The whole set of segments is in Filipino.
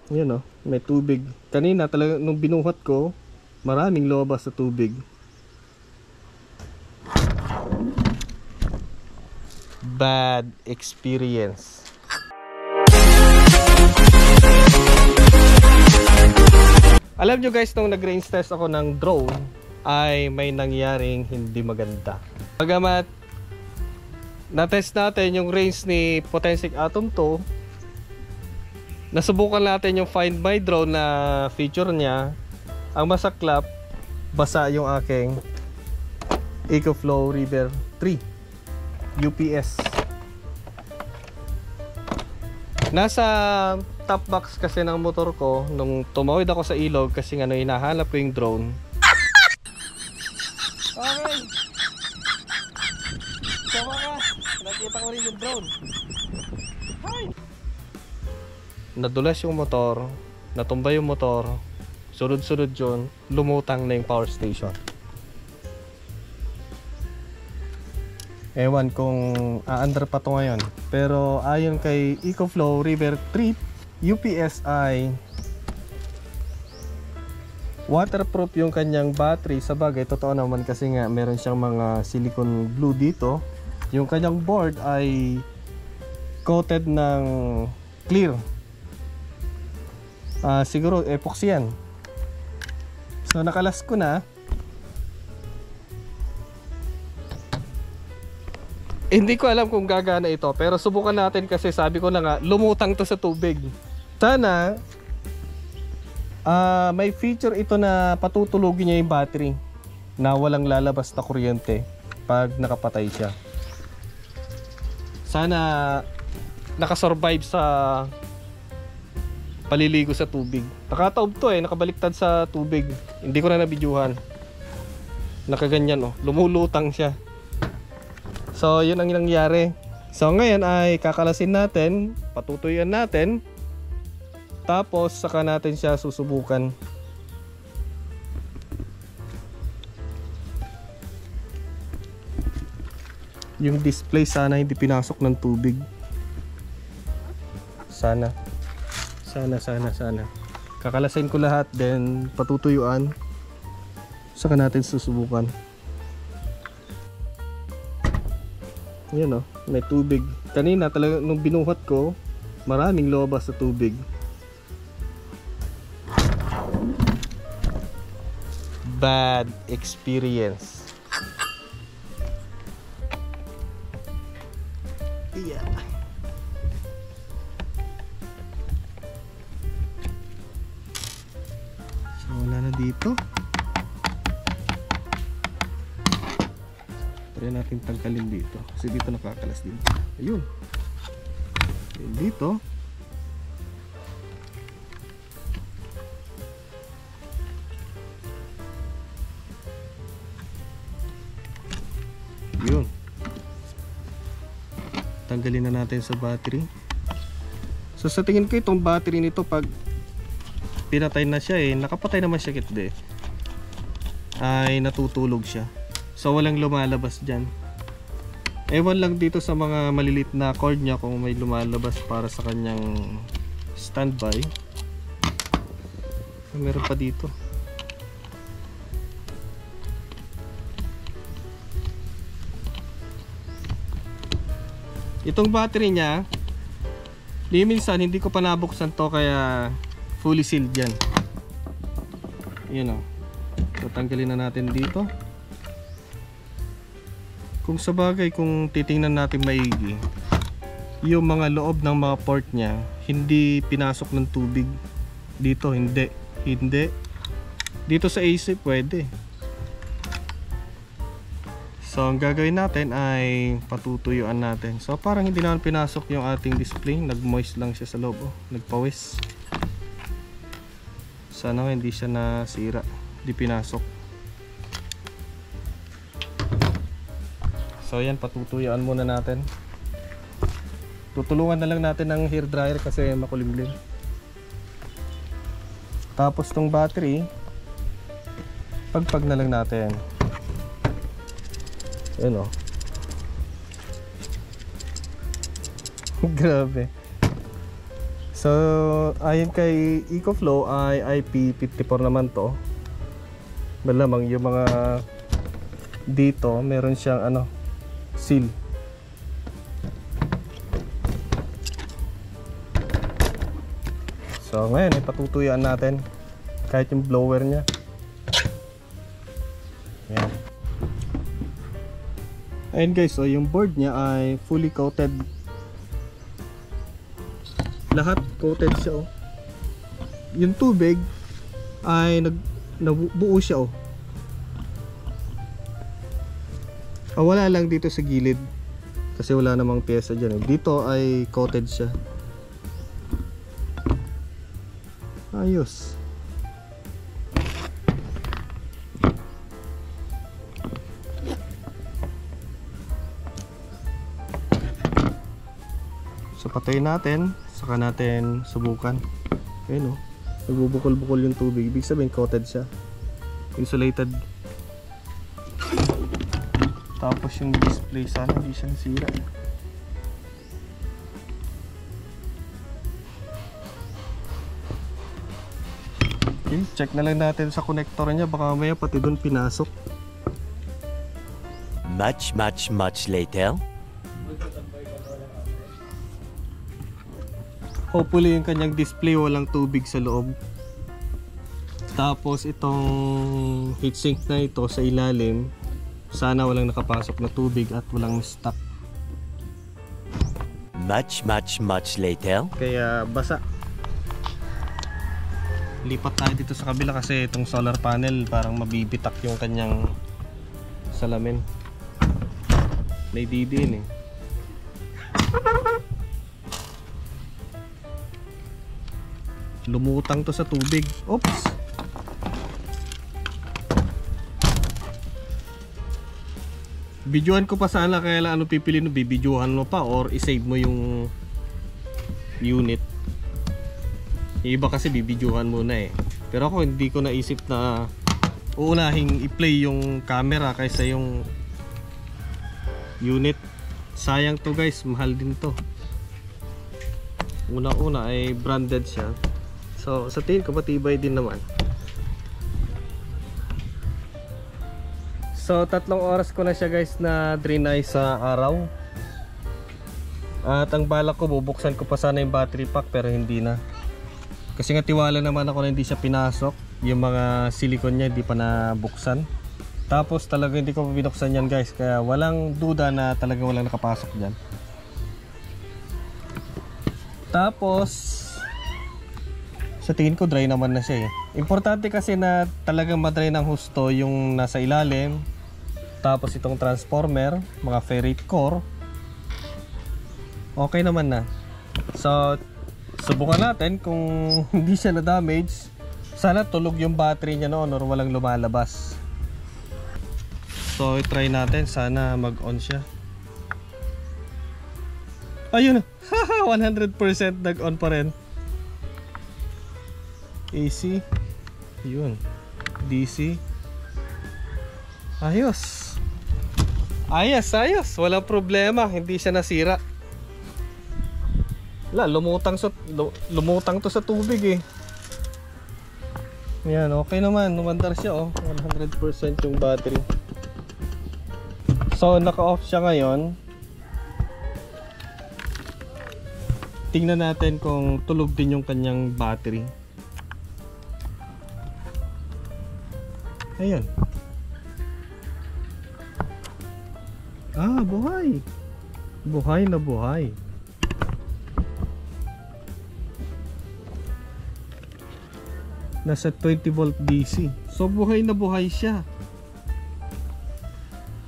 Yan may tubig. Kanina talaga nung binuhat ko, maraming lumabas sa tubig. Bad experience. Alam nyo guys, nung nag-range test ako ng drone ay may nangyaring hindi maganda. Bagamat na-test natin yung range ni Potensic Atom 2, nasubukan natin yung Find My Drone na feature niya. Ang masaklap, basa yung aking EcoFlow River 3 UPS. Nasa top box kasi ng motor ko nung tumawid ako sa ilog kasi nga hinahanap ko yung drone. Okay. Sa wakas, nakita ko rin yung drone. Hi! Nadulas yung motor, natumba yung motor, sunod-sunod yun, lumutang na yung power station. Ewan kung aandar pa to ngayon. Pero ayon kay EcoFlow River 3 UPS ay waterproof yung kanyang battery. Sa bagay, totoo naman kasi nga meron siyang mga silicone glue dito. Yung kanyang board ay coated ng clear. Siguro epoxy yan. So nakalas ko na. Hindi ko alam kung gagana ito, pero subukan natin kasi sabi ko na nga lumutang to sa tubig. Sana may feature ito na patutulugin niya yung battery na walang lalabas na kuryente pag nakapatay siya. Sana nakasurvive sa paliligo sa tubig. Nakataob to nakabaliktad sa tubig. Hindi ko na nabidyuhan. Nakaganyan lumulutang siya. So yun ang nangyari. So ngayon ay kakalasin natin, patutuyuan natin, tapos saka natin siya susubukan. Yung display sana hindi pinasok ng tubig. Sana. Kakalasin ko lahat, then patutuyuan, saka natin susubukan. Yan may tubig. Kanina talaga nung binuhat ko, maraming lumabas sa tubig. Bad experience. Yeah. So wala na dito. Try natin tanggalin dito kasi dito nakakalas din. Ayun. Ayun dito. Ayun. Tanggalin na natin sa battery. So sa tingin ko itong battery nito pag pinatay na siya nakapatay naman siya kitde, ay natutulog siya. So walang lumalabas dyan. Ewan lang dito sa mga malilit na cord nya kung may lumalabas para sa kanyang standby. Meron pa dito. Itong battery nya, minsan hindi ko pa nabuksan to kaya fully sealed yan. Yun tatanggalin na natin dito. Kung sa bagay, kung titingnan natin maigi, yung mga loob ng mga port nya hindi pinasok ng tubig. Dito hindi. Dito sa AC pwede. So ang gagawin natin ay patutuyuan natin. So parang hindi naman pinasok yung ating display, nag-moist lang siya sa loob, nagpawis. Sana hindi siya nasira, hindi pinasok. So yan, patutuyuan muna natin. Tutulungan na lang natin ng hair dryer kasi makulimlim. Tapos tong battery, pagpag na lang natin. Ayan Grabe. So ayon kay EcoFlow ay IP54 naman to. Malamang yung mga dito meron siyang ano, seal. So ngayon ipatutuyuan natin kahit yung blower nya. Yan. Ayun guys, so yung board nya ay fully coated. Lahat coated siya, oh. Yung tubig ay nabuo siya, oh. Wala lang dito sa gilid kasi wala namang pyesa dyan, eh. Dito ay coated siya. Ayos. So patayin natin, saka natin subukan. Ayun, oh. Nagbubukol-bukol yung tubig. Ibig sabihin coated siya. Insulated. Tapos yung display, sana hindi siya nasira. Okay, check na lang natin sa connector niya. Baka mamaya pati doon pinasok. Much later. Hopefully yung kanyang display walang tubig sa loob. Tapos itong heatsink na ito sa ilalim, sana walang nakapasok na tubig at walang stock. Much later. Kaya basa. Lipat tayo dito sa kabila kasi itong solar panel parang mabibitak yung kanyang salamin. May didin, eh. Lumutang to sa tubig. Oops. Videohan ko pa sana, kaya lang ano pipiliin mo, bibidyohan mo pa or i-save mo yung unit. Yung iba kasi bibidyohan muna, eh. Pero ako hindi ko naisip na uunahing i-play yung camera kaysa yung unit. Sayang to guys, mahal din to. Una-una ay branded siya. So sa tingin ko matibay din naman. So 3 oras ko na siya guys na drenay sa araw. At ang balak ko, bubuksan ko pa sana yung battery pack pero hindi na. Kasi nga tiwala naman ako na hindi siya pinasok. Yung mga silicone niya hindi pa nabuksan. Tapos talaga hindi ko pa binuksan yan guys. Kaya walang duda na talagang walang nakapasok dyan. Tapos sa tingin ko dry naman na siya, eh. Importante kasi na talagang madry ng husto yung nasa ilalim. Tapos itong transformer, mga ferrite core, okay naman na. So subukan natin kung hindi siya na damage. Sana tulog yung battery niya noon or walang lumalabas. So i-try natin, sana mag-on siya. Ayun, haha, 100% nag-on pa rin. AC, yun, DC. Ayos. Ayos, walang problema, hindi siya nasira. Lumutang to sa tubig, eh. Yan, okay naman, umandar siya, oh. 100% yung battery. So naka-off siya ngayon. Tingnan natin kung tulog din yung kanyang battery. Ayan. Buhay. Buhay na buhay. Nasa 20 volt DC. So buhay na buhay siya.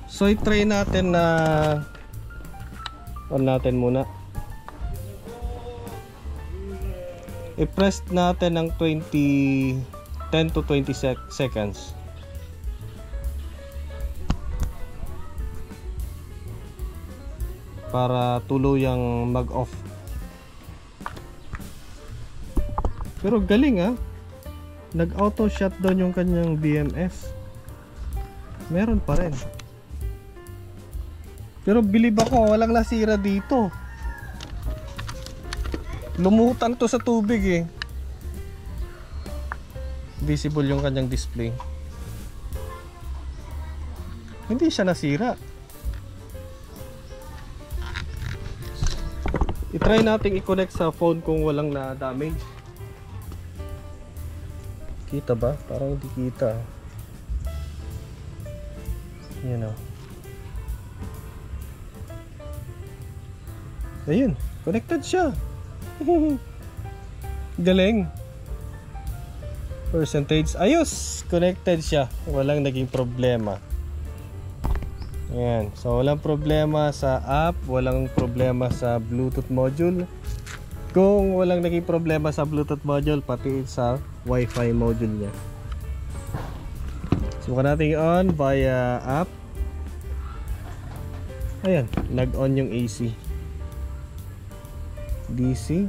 So i-try natin na on natin muna. I-press natin ng 10 to 20 seconds. Para tuluyang mag-off. Pero galing, ah. Nag-auto shutdown yung kanyang BMS. Meron pa rin. Pero bilib ako, walang nasira dito. Lumutang to sa tubig eh. Visible yung kanyang display. Hindi siya nasira. I-try natin i-connect sa phone kung walang na-damage. Kita ba? Parang hindi kita. Yan o. Ayun, connected siya. Galing. Percentage, ayos, connected siya. Walang naging problema. Ayan, so walang problema sa app, walang problema sa Bluetooth module. Kung walang naging problema sa Bluetooth module, pati sa Wi-Fi module niya. Subukan natin on via app. Ayan, nag-on yung AC. DC.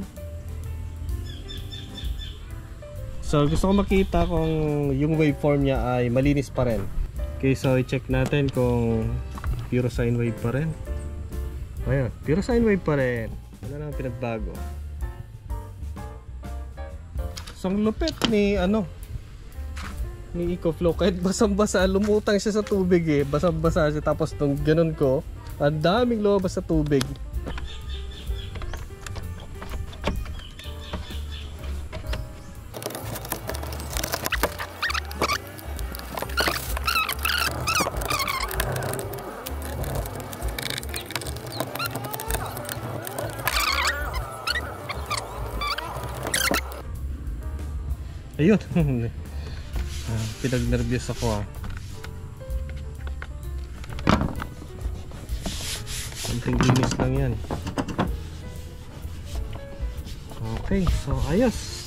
So gusto ko makita kung yung waveform niya ay malinis pa rin. Okay, so i-check natin kung pure sine wave pa rin. Ayun, pure sine wave pa rin. Wala nang pinagbago. So ang lupit ni ni EcoFlow, kahit basang-basa, lumutang siya sa tubig eh. Basang-basa siya, tapos nung ganun ko, ang daming lumabas sa tubig. Ayun. Pinag-nervyos ako ah. Konting linis lang yan. Okay, so ayos.